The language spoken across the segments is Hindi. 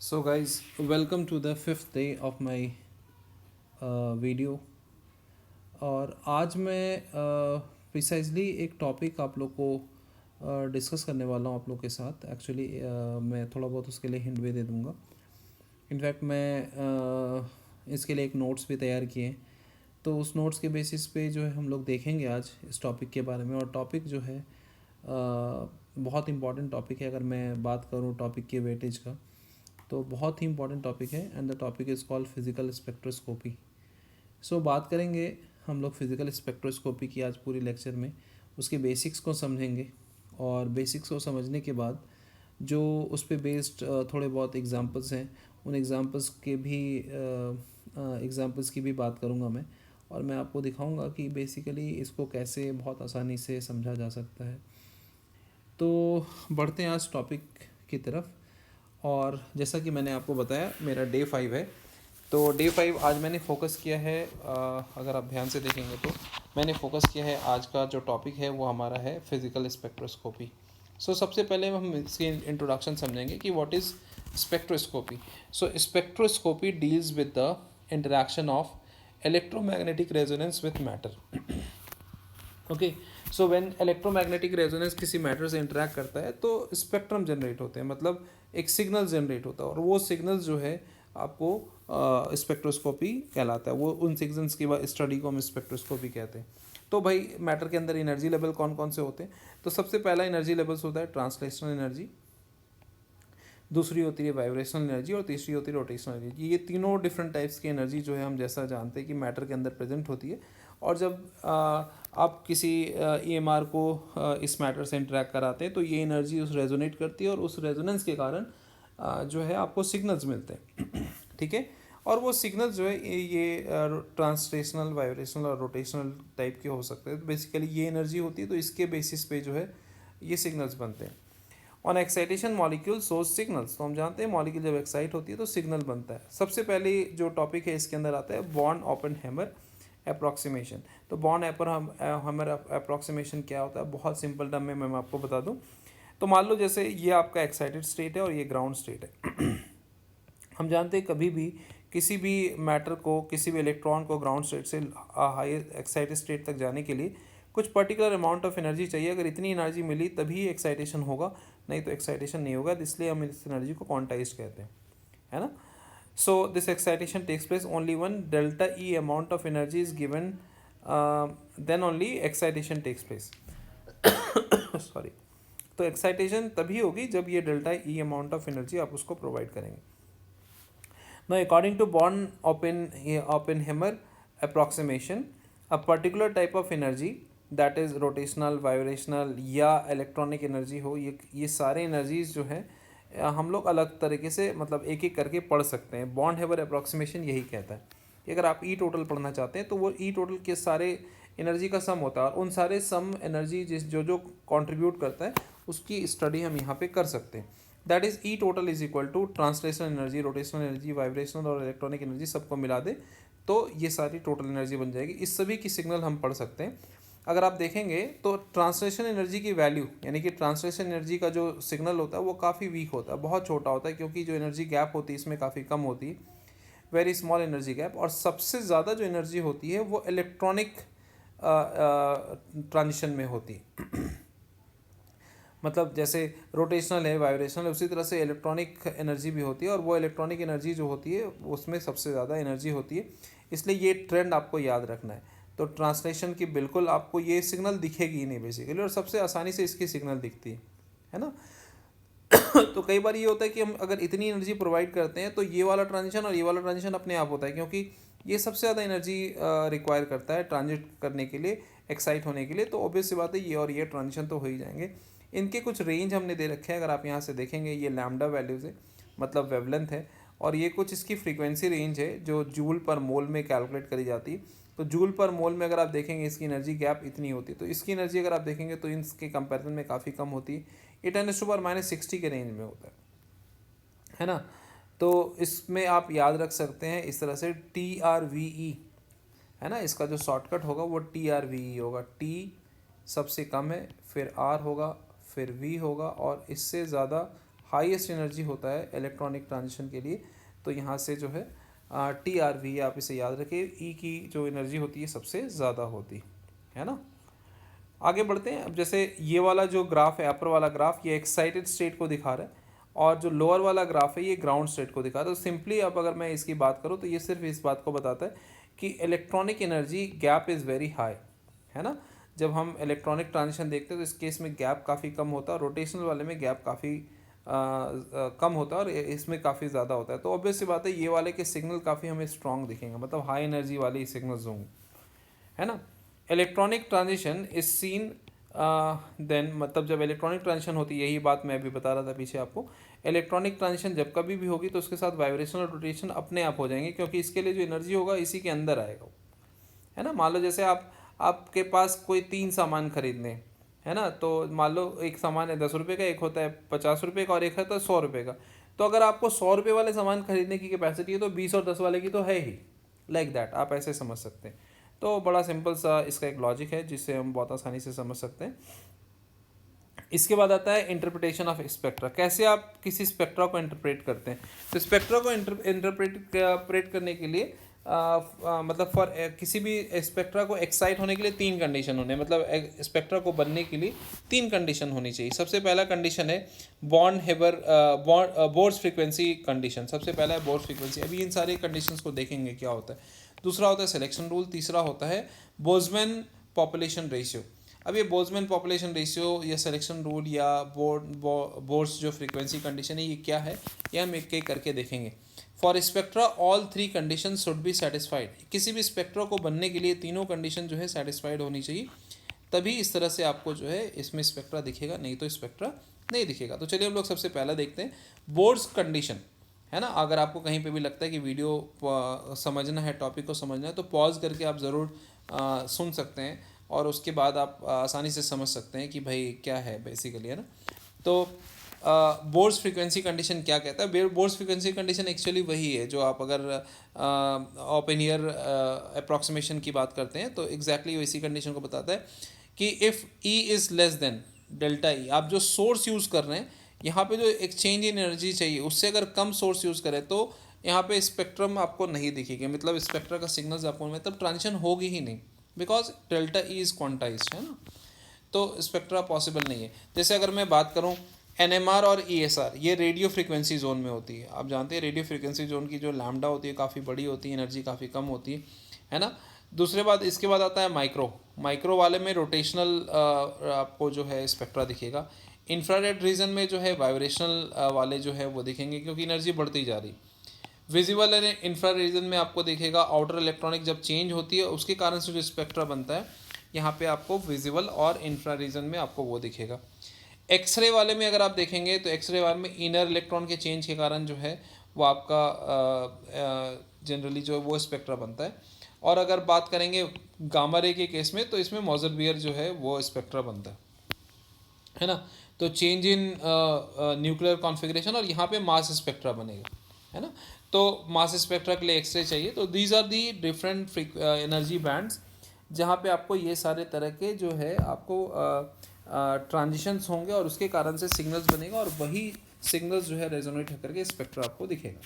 So, guys, welcome to the fifth day of my video. और आज मैं प्रिसाइजली एक टॉपिक आप लोग को डिस्कस करने वाला हूँ आप लोग के साथ। एक्चुअली मैं थोड़ा बहुत उसके लिए हिंट भी दे दूँगा। इनफैक्ट मैं इसके लिए एक नोट्स भी तैयार किए हैं, तो उस नोट्स के बेसिस पे जो है हम लोग देखेंगे आज इस टॉपिक के बारे में। और टॉपिक जो है बहुत इम्पॉर्टेंट टॉपिक है। अगर मैं बात करूँ टॉपिक के वेटेज का, तो बहुत ही इंपॉर्टेंट टॉपिक है and the topic is called physical spectroscopy. So बात करेंगे हम लोग फिजिकल स्पेक्ट्रोस्कोपी की आज पूरी लेक्चर में। उसके बेसिक्स को समझेंगे और बेसिक्स को समझने के बाद जो उस पर बेस्ड थोड़े बहुत एग्जांपल्स हैं, उन एग्जांपल्स के भी एग्जांपल्स की भी बात करूंगा मैं। और मैं आपको दिखाऊंगा कि बेसिकली इसको कैसे बहुत आसानी से समझा जा सकता है। तो बढ़ते हैं आज टॉपिक की तरफ। और जैसा कि मैंने आपको बताया, मेरा डे 5 है। तो डे 5 आज मैंने फोकस किया है, अगर आप ध्यान से देखेंगे तो मैंने फोकस किया है, आज का जो टॉपिक है वो हमारा है फिजिकल स्पेक्ट्रोस्कोपी। सो सबसे पहले हम इसकी इंट्रोडक्शन समझेंगे कि what is spectroscopy. So spectroscopy deals with the interaction of electromagnetic resonance with matter. Okay, so when electromagnetic resonance किसी मैटर से इंटरेक्ट करता है तो स्पेक्ट्रम जनरेट होते हैं, मतलब एक सिग्नल जनरेट होता है। और वो सिग्नल जो है आपको स्पेक्ट्रोस्कोपी कहलाता है। वो उन सिग्नल्स की स्टडी को हम स्पेक्ट्रोस्कोपी कहते हैं। तो भाई मैटर के अंदर एनर्जी लेवल कौन कौन से होते हैं? तो सबसे पहला एनर्जी लेवल्स होता है ट्रांसलेशनल एनर्जी, दूसरी होती है वाइब्रेशनल एनर्जी और तीसरी होती है रोटेशनल एनर्जी। ये तीनों डिफरेंट टाइप्स की एनर्जी जो है हम जैसा जानते हैं कि मैटर के अंदर प्रेजेंट होती है। और जब आप किसी ईएमआर को इस मैटर से इंटरेक्ट कराते हैं तो ये एनर्जी उस रेजोनेट करती है और उस रेजोनेंस के कारण जो है आपको सिग्नल्स मिलते हैं। ठीक है। और वो सिग्नल्स जो है ये ट्रांसलेशनल, वाइब्रेशनल और रोटेशनल टाइप के हो सकते हैं। तो बेसिकली ये एनर्जी होती है, तो इसके बेसिस पे जो है ये सिग्नल्स बनते हैं। On excitation molecule source signals, तो हम जानते हैं मॉलिक्यूल जब एक्साइट होती है तो सिग्नल बनता है। सबसे पहले जो टॉपिक है इसके अंदर आता है बॉर्न ओपेनहेमर अप्रॉक्सीमेशन। तो बॉर्न हैमर अप्रॉक्सीमेशन क्या होता है? बहुत सिंपल टर्म में मैं आपको बता दूं। तो मान लो जैसे ये आपका एक्साइटेड स्टेट है और ये ग्राउंड स्टेट है। हम जानते हैं कभी भी किसी भी मैटर को, किसी भी इलेक्ट्रॉन को ग्राउंड स्टेट से हायर एक्साइटेड स्टेट तक जाने के लिए कुछ पर्टिकुलर अमाउंट ऑफ एनर्जी चाहिए। अगर इतनी एनर्जी मिली तभी एक्साइटेशन होगा, नहीं तो एक्साइटेशन नहीं होगा। इसलिए हम इस एनर्जी को क्वांटाइज कहते हैं, है ना। So this excitation takes place only when delta E amount of energy is given, then only excitation takes place. Sorry. तो एक्साइटेशन तभी होगी जब ये delta E amount of energy आप उसको प्रोवाइड करेंगे। Now, according to Oppenheimer approximation, a particular type of energy, that is rotational, vibrational या इलेक्ट्रॉनिक एनर्जी हो, ये सारे एनर्जीज जो है हम लोग अलग तरीके से मतलब एक एक करके पढ़ सकते हैं। बॉन्ड हेवर अप्रॉक्सीमेशन यही कहता है कि अगर आप ई टोटल पढ़ना चाहते हैं तो वो ई टोटल के सारे एनर्जी का सम होता है, और उन सारे सम एनर्जी जो जो कंट्रीब्यूट करता है उसकी स्टडी हम यहाँ पे कर सकते हैं। That is E total is equal to translational energy, rotational energy, vibrational और इलेक्ट्रॉनिक एनर्जी सबको मिला दे तो ये सारी टोटल एनर्जी बन जाएगी। इस सभी की सिग्नल हम पढ़ सकते हैं। अगर आप देखेंगे तो ट्रांसलेशन एनर्जी की वैल्यू, यानी कि ट्रांसलेशन एनर्जी का जो सिग्नल होता है वो काफ़ी वीक होता है, बहुत छोटा होता है, क्योंकि जो एनर्जी गैप होती है इसमें काफ़ी कम होती है, वेरी स्मॉल एनर्जी गैप। और सबसे ज़्यादा जो एनर्जी होती है वो इलेक्ट्रॉनिक ट्रांजिशन में होती है। मतलब जैसे रोटेशनल है, वाइब्रेशनल है, उसी तरह से इलेक्ट्रॉनिक एनर्जी भी होती है, और वो इलेक्ट्रॉनिक एनर्जी जो होती है उसमें सबसे ज़्यादा एनर्जी होती है। इसलिए ये ट्रेंड आपको याद रखना है। तो ट्रांसलेशन की बिल्कुल आपको ये सिग्नल दिखेगी ही नहीं बेसिकली, और सबसे आसानी से इसकी सिग्नल दिखती है ना। तो कई बार ये होता है कि हम अगर इतनी एनर्जी प्रोवाइड करते हैं तो ये वाला ट्रांजिशन और ये वाला ट्रांजिशन अपने आप होता है, क्योंकि ये सबसे ज़्यादा एनर्जी रिक्वायर करता है ट्रांजिट करने के लिए, एक्साइट होने के लिए। तो ऑब्वियस सी बात है ये और ये ट्रांजिशन तो हो ही जाएंगे। इनके कुछ रेंज हमने दे रखे हैं, अगर आप यहाँ से देखेंगे ये लैम्डा वैल्यूज़ है, मतलब वेवलेंथ है, और ये कुछ इसकी फ्रीक्वेंसी रेंज है जो जूल पर मोल में कैलकुलेट करी जाती है। तो जूल पर मोल में अगर आप देखेंगे इसकी एनर्जी गैप इतनी होती है, तो इसकी एनर्जी अगर आप देखेंगे तो इसके कंपैरिजन में काफ़ी कम होती है। ये 10⁻⁻60 के रेंज में होता है ना। तो इसमें आप याद रख सकते हैं इस तरह से TRVE, है ना। इसका जो शॉर्टकट होगा वो TRVE होगा। T सबसे कम है, फिर R होगा, फिर V होगा, और इससे ज़्यादा हाईएस्ट एनर्जी होता है इलेक्ट्रॉनिक ट्रांजिशन के लिए, तो यहाँ से जो है TRV आप इसे याद रखिए, ई की जो एनर्जी होती है सबसे ज़्यादा होती है ना। आगे बढ़ते हैं। अब जैसे ये वाला जो ग्राफ है, अपर वाला ग्राफ, ये एक्साइटेड स्टेट को दिखा रहा है और जो लोअर वाला ग्राफ है ये ग्राउंड स्टेट को दिखा रहा है। तो सिंपली अब अगर मैं इसकी बात करूँ तो ये सिर्फ इस बात को बताता है कि electronic energy gap is very high, है ना। जब हम इलेक्ट्रॉनिक ट्रांजिशन देखते हैं तो इस केस में गैप काफ़ी कम होता है, रोटेशनल वाले में गैप काफ़ी कम होता है और इसमें काफ़ी ज़्यादा होता है। तो ऑब्वियस सी बात है ये वाले के सिग्नल काफ़ी हमें स्ट्रॉन्ग दिखेंगे, मतलब हाई एनर्जी वाले सिग्नल्स होंगे, है ना। Electronic transition is seen then, मतलब जब इलेक्ट्रॉनिक ट्रांजिशन होती है, यही बात मैं अभी बता रहा था पीछे आपको, इलेक्ट्रॉनिक ट्रांजिशन जब कभी भी होगी तो उसके साथ वाइब्रेशन और रोटेशन अपने आप हो जाएंगे, क्योंकि इसके लिए जो एनर्जी होगा इसी के अंदर आएगा, है ना। मान लो जैसे आपके पास कोई 3 सामान खरीदने, है ना, तो मान लो एक सामान है 10 रुपये का, एक होता है 50 रुपये का और एक होता है 100 रुपये का। तो अगर आपको 100 रुपये वाले सामान खरीदने की कैपेसिटी है तो 20 और 10 वाले की तो है ही, लाइक दैट आप ऐसे समझ सकते हैं। तो बड़ा सिंपल सा इसका एक लॉजिक है जिससे हम बहुत आसानी से समझ सकते हैं। इसके बाद आता है इंटरप्रिटेशन ऑफ स्पेक्ट्रा, कैसे आप किसी स्पेक्ट्रा को इंटरप्रेट करते हैं। तो स्पेक्ट्रा को इंटरप्रेट करने के लिए मतलब फॉर किसी भी स्पेक्ट्रा को एक्साइट होने के लिए 3 कंडीशन होने, मतलब स्पेक्ट्रा को बनने के लिए 3 कंडीशन होनी चाहिए। सबसे पहला कंडीशन है बोर्स फ्रीक्वेंसी कंडीशन, सबसे पहला है बोर्स फ्रीक्वेंसी। अभी इन सारे कंडीशंस को देखेंगे क्या होता है। दूसरा होता है सिलेक्शन रूल, तीसरा होता है बोल्ट्जमैन पॉपुलेशन रेशियो। अब ये बोल्ट्जमैन पॉपुलेशन रेशियो या सिलेक्शन रूल या बोर्स जो फ्रीक्वेंसी कंडीशन है ये क्या है, ये हम एक एक करके देखेंगे। For spectra all 3 condition should be satisfied, किसी भी स्पेक्ट्रा को बनने के लिए तीनों कंडीशन जो है सेटिस्फाइड होनी चाहिए, तभी इस तरह से आपको जो है इसमें स्पेक्ट्रा दिखेगा, नहीं तो स्पेक्ट्रा नहीं दिखेगा। तो चलिए हम लोग सबसे पहला देखते हैं बोर्स कंडीशन, है ना। अगर आपको कहीं पे भी लगता है कि वीडियो समझना है, टॉपिक को समझना है, तो पॉज करके आप ज़रूर सुन सकते हैं और उसके बाद आप आसानी से समझ सकते हैं कि भाई क्या है बेसिकली, है ना। तो बोर्स फ्रीक्वेंसी कंडीशन क्या कहता है। बोर्स फ्रीक्वेंसी कंडीशन एक्चुअली वही है जो आप अगर ओपन ईयर अप्रॉक्सीमेशन की बात करते हैं तो एग्जैक्टली इसी कंडीशन को बताता है कि if E is less than delta E, आप जो सोर्स यूज़ कर रहे हैं यहाँ पे जो एक्सचेंज इन एनर्जी चाहिए उससे अगर कम सोर्स यूज़ करें तो यहाँ पे स्पेक्ट्रम आपको नहीं दिखेगी, मतलब स्पेक्ट्रा का सिग्नल्स आपको, मतलब ट्रांजिशन होगी ही नहीं, because delta E is quantized, है ना। तो स्पेक्ट्रा पॉसिबल नहीं है। जैसे अगर मैं बात करूँ NMR और ESR, ये रेडियो फ्रीक्वेंसी जोन में होती है। आप जानते हैं रेडियो फ्रीक्वेंसी जोन की जो लैम्डा होती है काफ़ी बड़ी होती है, एनर्जी काफ़ी कम होती है ना। दूसरे बात, इसके बाद आता है माइक्रो वाले में रोटेशनल आपको जो है स्पेक्ट्रा दिखेगा। इंफ्रारेड रीजन में जो है वाइब्रेशनल वाले जो है वो दिखेंगे क्योंकि एनर्जी बढ़ती जा रही। विजिबल एंड इंफ्रा रीजन में आपको दिखेगा आउटर इलेक्ट्रॉनिक जब चेंज होती है उसके कारण से जो स्पेक्ट्रा बनता है, यहाँ पे आपको विजिबल और इंफ्रा रीजन में आपको वो दिखेगा। एक्सरे वाले में अगर आप देखेंगे तो एक्सरे वाले में इनर इलेक्ट्रॉन के चेंज के कारण जो है वो आपका जनरली जो है वो स्पेक्ट्रा बनता है। और अगर बात करेंगे गामा रे के केस में तो इसमें मोज़रबियर जो है वो स्पेक्ट्रा बनता है ना। तो चेंज इन न्यूक्लियर कॉन्फ़िगरेशन और यहाँ पे मास स्पेक्ट्रा बनेगा, है ना। तो मास स्पेक्ट्रा के लिए एक्सरे चाहिए। तो these are the different energy bands जहाँ पे आपको ये सारे तरह के जो है आपको ट्रांजिशंस होंगे और उसके कारण से सिग्नल्स बनेगा और वही सिग्नल्स जो है रेजोनेट होकर के स्पेक्ट्रा आपको दिखेगा,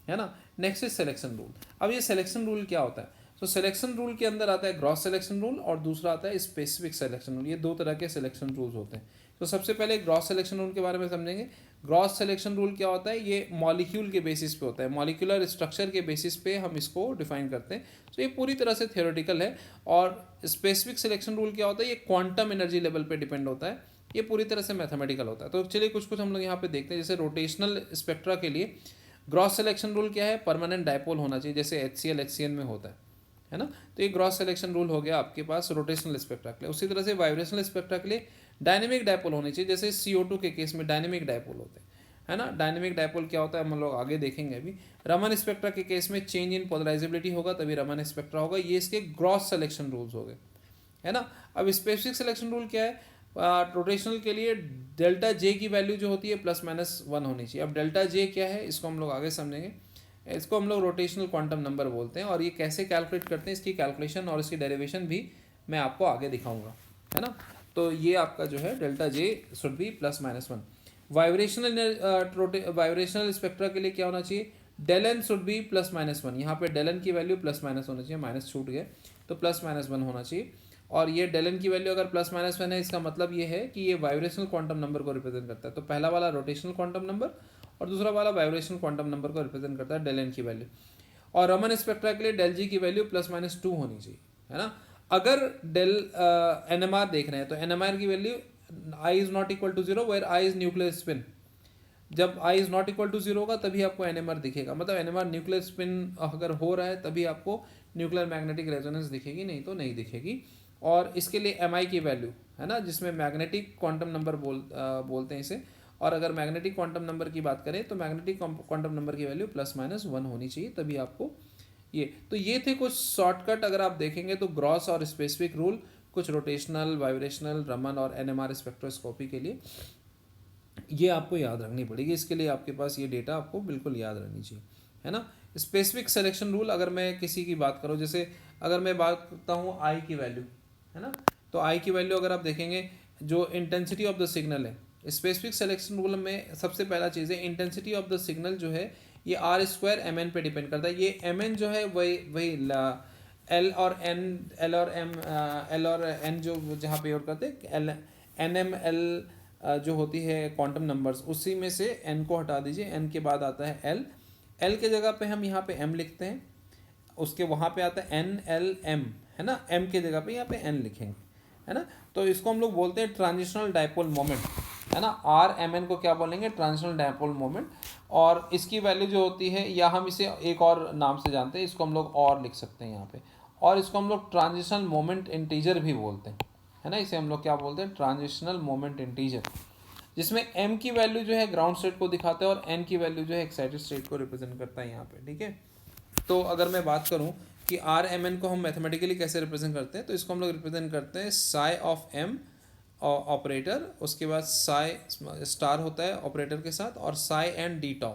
है ना। Next is selection rule. अब ये सिलेक्शन रूल क्या होता है। तो सिलेक्शन रूल के अंदर आता है ग्रॉस सिलेक्शन रूल और दूसरा आता है स्पेसिफिक सिलेक्शन रूल। ये 2 तरह के सिलेक्शन रूल्स होते हैं। तो सबसे पहले ग्रॉस सिलेक्शन रूल के बारे में समझेंगे। ग्रॉस सिलेक्शन रूल क्या होता है, ये मॉलिक्यूल के बेसिस पे होता है, मॉलिक्यूलर स्ट्रक्चर के बेसिस पे हम इसको डिफाइन करते हैं। तो ये पूरी तरह से थियोरेटिकल है। और स्पेसिफिक सिलेक्शन रूल क्या होता है, ये क्वांटम एनर्जी लेवल पे डिपेंड होता है, ये पूरी तरह से मैथमेटिकल होता है। तो चलिए कुछ कुछ हम लोग यहाँ पे देखते हैं। जैसे रोटेशनल स्पेक्ट्रा के लिए ग्रॉस सिलेक्शन रूल क्या है, परमानेंट डायपोल होना चाहिए, जैसे HCl HCN में होता है ना। तो ये ग्रॉस सिलेक्शन रूल हो गया आपके पास रोटेशनल स्पेक्ट्रा के लिए। उसी तरह से वाइब्रेशनल स्पेक्ट्रा के लिए डायनेमिक डायपोल होनी चाहिए, जैसे CO2 के केस में डायनेमिक डायपोल होते हैं, है ना। डायनेमिक डायपोल क्या होता है हम लोग आगे देखेंगे। अभी रमन स्पेक्ट्रा के केस में चेंज इन पोलराइजेबिलिटी होगा तभी रमन स्पेक्ट्रा होगा। ये इसके ग्रॉस सिलेक्शन रूल्स हो गए, है ना। अब स्पेसिफिक सिलेक्शन रूल क्या है, रोटेशनल के लिए डेल्टा J की वैल्यू जो होती है +-1 होनी चाहिए। अब डेल्टा J क्या है इसको हम लोग आगे समझेंगे। इसको हम लोग रोटेशनल क्वांटम नंबर बोलते हैं और ये कैसे कैलकुलेट करते हैं इसकी कैलकुलेशन और इसकी डेरिवेशन भी मैं आपको आगे दिखाऊंगा, है ना। तो ये आपका जो है delta J should be +-1। Vibrational spectra के लिए क्या होना चाहिए, डेल एन शुड बी +-1। यहाँ पे डेल एन की वैल्यू +- होना चाहिए, माइनस छूट गए तो +-1 होना चाहिए। और ये डेल एन की वैल्यू अगर +-1 है, इसका मतलब ये है कि ये वाइब्रेशनल क्वांटम नंबर को रिप्रेजेंट करता है। तो पहला वाला रोटेशनल क्वांटम नंबर और दूसरा वाला वाइब्रेशनल क्वांटम नंबर को रिप्रेजेंट करता है, डेल एन की वैल्यू। और रमन स्पेक्ट्रा के लिए डेल जी की वैल्यू +-2 होनी चाहिए, है ना। अगर डेल एन एम आर देख रहे हैं तो एन एम आर की value I is not equal to 0 where I is nuclear spin. जब I is not equal to 0 होगा तभी आपको एन एम आर दिखेगा, मतलब N M R nuclear spin अगर हो रहा है तभी आपको न्यूक्लियर मैग्नेटिक रेजोनेंस दिखेगी, नहीं तो नहीं दिखेगी। और इसके लिए एम आई की वैल्यू, है ना, जिसमें मैग्नेटिक क्वांटम नंबर बोलते हैं इसे। और अगर मैग्नेटिक क्वांटम नंबर की बात करें तो मैग्नेटिक क्वांटम नंबर की वैल्यू +-1 होनी चाहिए, तभी आपको ये थे कुछ शॉर्टकट। अगर आप देखेंगे तो ग्रॉस और स्पेसिफिक रूल, कुछ रोटेशनल, वाइब्रेशनल, रमन और एनएमआर स्पेक्ट्रोस्कोपी के लिए ये आपको याद रखनी पड़ेगी। इसके लिए आपके पास ये डेटा आपको बिल्कुल याद रखनी चाहिए, है ना। स्पेसिफिक सिलेक्शन रूल, अगर मैं किसी की बात करूँ, जैसे अगर मैं बात करता हूँ आई की वैल्यू, है ना, तो आई की वैल्यू अगर आप देखेंगे जो इंटेंसिटी ऑफ द सिग्नल है, स्पेसिफिक सिलेक्शन रूल में सबसे पहला चीज़ है इंटेंसिटी ऑफ द सिग्नल जो है ये r² mn पे डिपेंड करता है। ये mn जो है वही वही एल और एन, एल और एन जो जहाँ पे यूज करते हैं एल एन एम एल जो होती है क्वांटम नंबर्स, उसी में से n को हटा दीजिए, n के बाद आता है l, l के जगह पे हम यहाँ पे m लिखते हैं, उसके वहाँ पे आता है NLM, है ना, m के जगह पे यहाँ पे n लिखेंगे, है ना। तो इसको हम लोग बोलते हैं ट्रांजिशनल डायपोल मोमेंट, है ना। RMN को क्या बोलेंगे, ट्रांजिशनल डायपोल मोमेंट। और इसकी वैल्यू जो होती है, या हम इसे एक और नाम से जानते हैं, इसको हम लोग और लिख सकते हैं यहाँ पे, और इसको हम लोग ट्रांजिशनल मोमेंट इंटीजर भी बोलते हैं, है ना। इसे हम लोग क्या बोलते हैं, ट्रांजिशनल मोमेंट इंटीजर, जिसमें m की वैल्यू जो है ग्राउंड स्टेट को दिखाता है और n की वैल्यू जो है एक्साइटेड स्टेट को रिप्रेजेंट करता है यहाँ पे, ठीक है। तो अगर मैं बात करूँ कि RMN को हम मैथमेटिकली कैसे रिप्रेजेंट करते हैं, तो इसको हम लोग रिप्रेजेंट करते हैं साई ऑफ m ऑपरेटर, उसके बाद साई स्टार होता है ऑपरेटर के साथ, और साई एंड डी टॉ,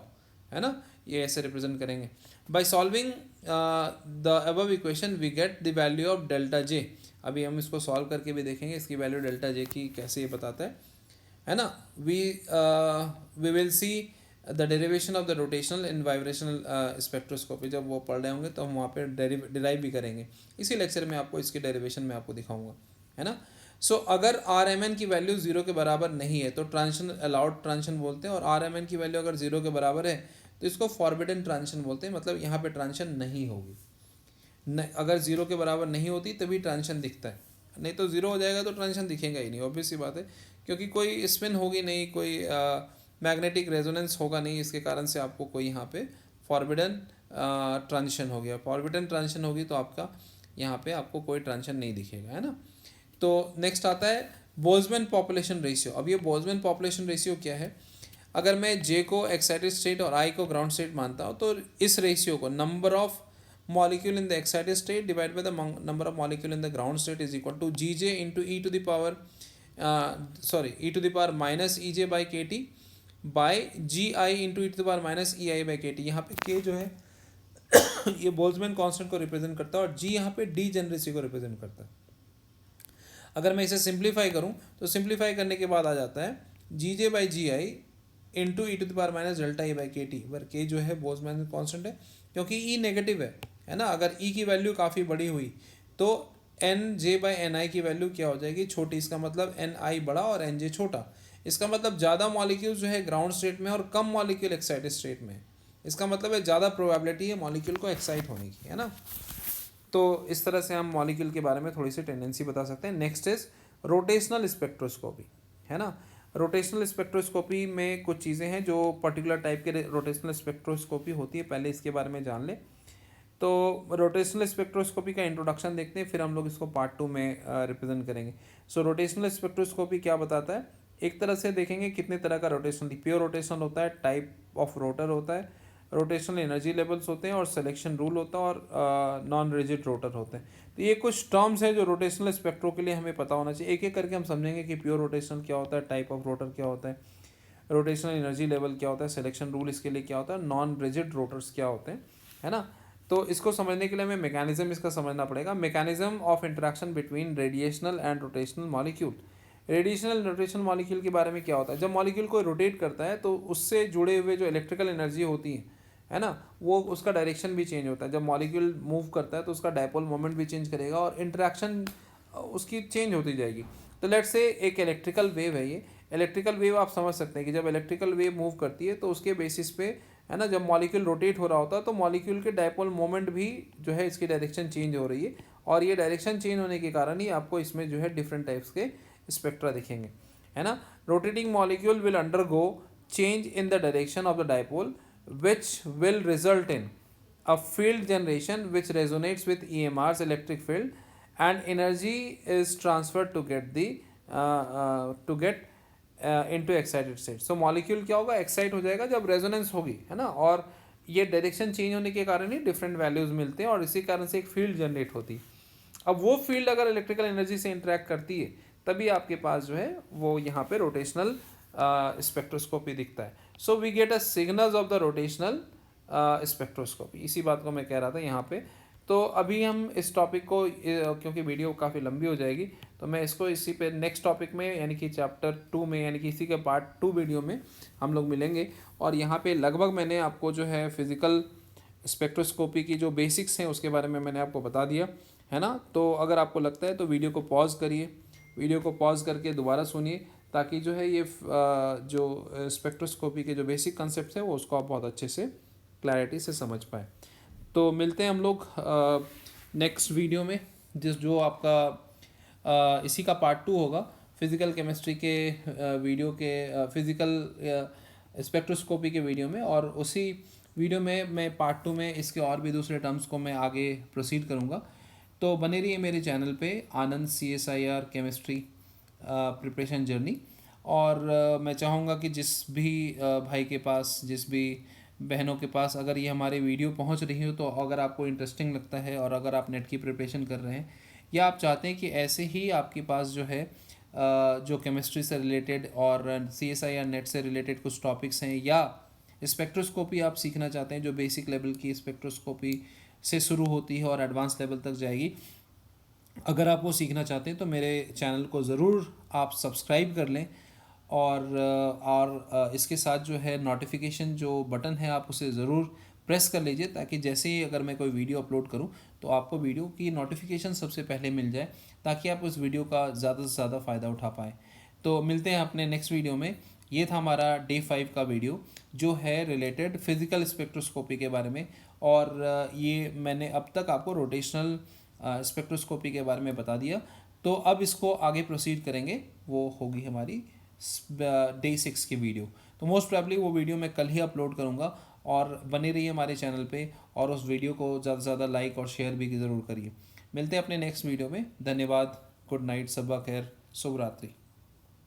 है ना, ये ऐसे रिप्रेजेंट करेंगे। By solving the above equation we get the value of delta J. अभी हम इसको सॉल्व करके भी देखेंगे इसकी वैल्यू डेल्टा जे की कैसे ये बताता है ना। We will see the derivation of the rotational in vibrational spectroscopy. जब वो पढ़ रहे होंगे तो हम वहाँ पे डिराइव भी करेंगे, इसी लेक्चर में आपको इसके डेरिवेशन में आपको दिखाऊंगा, है ना। सो अगर RMN की वैल्यू 0 के बराबर नहीं है तो ट्रांजिशन अलाउड ट्रांजिशन बोलते हैं, और RMN की वैल्यू अगर 0 के बराबर है तो इसको फॉरबिडन ट्रांजिशन बोलते हैं, मतलब यहाँ पे ट्रांजिशन नहीं होगी। अगर 0 के बराबर नहीं होती तभी ट्रांजिशन दिखता है, नहीं तो 0 हो जाएगा तो ट्रांजिशन दिखेगा ही नहीं, ऑब्वियस सी बात है, क्योंकि कोई स्पिन होगी नहीं, कोई मैग्नेटिक रेजोनेंस होगा नहीं, इसके कारण से आपको कोई यहाँ पे फॉरबिडन ट्रांजिशन हो गया। फॉरबिडन ट्रांजिशन होगी तो आपका यहाँ पे आपको कोई ट्रांजिशन नहीं दिखेगा, है ना। तो नेक्स्ट आता है बोल्ट्जमैन पॉपुलेशन रेशियो। अब ये बोल्ट्जमैन पॉपुलेशन रेशियो क्या है, अगर मैं J को एक्साइटेड स्टेट और I को ग्राउंड स्टेट मानता हूँ तो इस रेशियो को number of molecule in the excited state divide by the number of molecule in the ground state is equal to GJ into E to the power -EJ by KT by GI into E to the power -EI by KT। यहाँ पे K जो है ये बोल्ट्जमैन कांस्टेंट को रिप्रेजेंट करता है और G यहाँ पे डीजेनरेसी को रिप्रेजेंट करता है। अगर मैं इसे सिंप्लीफाई करूं तो सिंप्लीफाई करने के बाद आ जाता है GJ by GI into E to the power -delta E by KT, पर K जो है बोल्ट्जमैन कांस्टेंट है क्योंकि E नेगेटिव है ना। अगर E की वैल्यू काफ़ी बड़ी हुई तो NJ बाई NI की वैल्यू क्या हो जाएगी, छोटी। इसका मतलब NI बड़ा और NJ छोटा। इसका मतलब ज़्यादा मॉलिक्यूल जो है ग्राउंड स्टेट में और कम मॉलिक्यूल एक्साइटेड स्टेट में, इसका मतलब है ज़्यादा प्रोबेबिलिटी है मॉलिक्यूल को एक्साइट होने की, है ना। तो इस तरह से हम मॉलिक्यूल के बारे में थोड़ी सी टेंडेंसी बता सकते हैं। नेक्स्ट इज रोटेशनल स्पेक्ट्रोस्कोपी, है ना। रोटेशनल स्पेक्ट्रोस्कोपी में कुछ चीज़ें हैं जो पर्टिकुलर टाइप के रोटेशनल स्पेक्ट्रोस्कोपी होती है, पहले इसके बारे में जान ले। तो रोटेशनल स्पेक्ट्रोस्कोपी का इंट्रोडक्शन देखते हैं, फिर हम लोग इसको पार्ट 2 में रिप्रेजेंट करेंगे। सो रोटेशनल स्पेक्ट्रोस्कोपी क्या बताता है, एक तरह से देखेंगे कितने तरह का रोटेशनल, प्योर रोटेशनल होता है, टाइप ऑफ रोटर होता है, रोटेशनल एनर्जी लेवल्स होते हैं, और सिलेक्शन रूल होता है, और नॉन रिजिड रोटर होते हैं। तो ये कुछ टर्म्स हैं जो रोटेशनल स्पेक्ट्रो के लिए हमें पता होना चाहिए। एक एक करके हम समझेंगे कि प्योर रोटेशनल क्या होता है, टाइप ऑफ रोटर क्या होता है, रोटेशनल एनर्जी लेवल क्या होता है, सिलेक्शन रूल इसके लिए क्या होता है, नॉन रिजिड रोटर्स क्या होते हैं, है ना। तो इसको समझने के लिए हमें मैकेनिज्म इसका समझना पड़ेगा। Mechanism of interaction between radiational and rotational molecule. Radiational rotation molecule के बारे में क्या होता है, जब मॉलिक्यूल को रोटेट करता है तो उससे जुड़े हुए जो इलेक्ट्रिकल एनर्जी होती है ना, वो उसका डायरेक्शन भी चेंज होता है। जब मॉलिक्यूल मूव करता है तो उसका डायपोल मोमेंट भी चेंज करेगा और इंटरेक्शन उसकी चेंज होती जाएगी। तो लेट्स से एक इलेक्ट्रिकल वेव है, ये इलेक्ट्रिकल वेव आप समझ सकते हैं कि जब इलेक्ट्रिकल वेव मूव करती है तो उसके बेसिस पे, है ना, जब मॉलिक्यूल रोटेट हो रहा होता है तो मॉलिक्यूल के डायपोल मोमेंट भी जो है इसकी डायरेक्शन चेंज हो रही है, और ये डायरेक्शन चेंज होने के कारण ही आपको इसमें जो है डिफरेंट टाइप्स के स्पेक्ट्रा दिखेंगे, है ना। Rotating molecule will undergo change in the direction of the dipole which will result in a field generation which resonates with EMR's electric field, and energy is transferred to get the into excited state. So molecule क्या होगा, excite हो जाएगा जब resonance होगी, है ना, और ये डायरेक्शन चेंज होने के कारण ही डिफरेंट वैल्यूज मिलते हैं और इसी कारण से एक फील्ड जनरेट होती है। अब वो फील्ड अगर इलेक्ट्रिकल एनर्जी से इंटरेक्ट करती है तभी आपके पास जो है वो यहाँ पे रोटेशनल स्पेक्ट्रोस्कोपी दिखता है। So we get a signals of the rotational spectroscopy, इसी बात को मैं कह रहा था यहाँ पे। तो अभी हम इस टॉपिक को, क्योंकि वीडियो काफ़ी लंबी हो जाएगी, तो मैं इसको इसी पे नेक्स्ट टॉपिक में यानी कि चैप्टर 2 में, यानी कि इसी के पार्ट 2 वीडियो में हम लोग मिलेंगे। और यहाँ पे लगभग मैंने आपको जो है फिज़िकल स्पेक्ट्रोस्कोपी की जो बेसिक्स हैं उसके बारे में मैंने आपको बता दिया, है ना। तो अगर आपको लगता है तो वीडियो को पॉज करिए, वीडियो को पॉज करके दोबारा सुनिए, ताकि जो है ये जो स्पेक्ट्रोस्कोपी के जो बेसिक कंसेप्ट है वो उसको आप बहुत अच्छे से क्लैरिटी से समझ पाए। तो मिलते हैं हम लोग नेक्स्ट वीडियो में, जो आपका इसी का पार्ट 2 होगा, फिज़िकल केमिस्ट्री के वीडियो के फिज़िकल स्पेक्ट्रोस्कोपी के वीडियो में। और उसी वीडियो में मैं पार्ट 2 में इसके और भी दूसरे टर्म्स को मैं आगे प्रोसीड करूँगा। तो बने रहिए मेरे चैनल पे, आनंद CSIR केमिस्ट्री प्रिपरेशन जर्नी। और मैं चाहूँगा कि जिस भी भाई के पास, जिस भी बहनों के पास अगर ये हमारे वीडियो पहुँच रही हो, तो अगर आपको इंटरेस्टिंग लगता है और अगर आप नेट की प्रिपरेशन कर रहे हैं या आप चाहते हैं कि ऐसे ही आपके पास जो है जो केमिस्ट्री से रिलेटेड और CSIR नेट से रिलेटेड कुछ टॉपिक्स हैं, या स्पेक्ट्रोस्कोपी आप सीखना चाहते हैं जो बेसिक लेवल की स्पेक्ट्रोस्कोपी से शुरू होती है और एडवांस लेवल तक जाएगी, अगर आप वो सीखना चाहते हैं तो मेरे चैनल को ज़रूर आप सब्सक्राइब कर लें। और इसके साथ जो है नोटिफिकेशन जो बटन है आप उसे ज़रूर प्रेस कर लीजिए, ताकि जैसे ही अगर मैं कोई वीडियो अपलोड करूं तो आपको वीडियो की नोटिफिकेशन सबसे पहले मिल जाए, ताकि आप उस वीडियो का ज़्यादा से ज़्यादा फ़ायदा उठा पाएँ। तो मिलते हैं अपने नेक्स्ट वीडियो में। ये था हमारा डे 5 का वीडियो जो है रिलेटेड फिज़िकल स्पेक्ट्रोस्कोपी के बारे में। और ये मैंने अब तक आपको रोटेशनल स्पेक्ट्रोस्कोपी के बारे में बता दिया। तो अब इसको आगे प्रोसीड करेंगे, वो होगी हमारी डे 6 की वीडियो। तो मोस्ट प्रॉब्ली वो वीडियो मैं कल ही अपलोड करूँगा, और बने रहिए हमारे चैनल पे और उस वीडियो को ज़्यादा से ज़्यादा लाइक और शेयर भी ज़रूर करिए। मिलते हैं अपने नेक्स्ट वीडियो में। धन्यवाद, गुड नाइट, सबा खैर, शुभ रात्रि।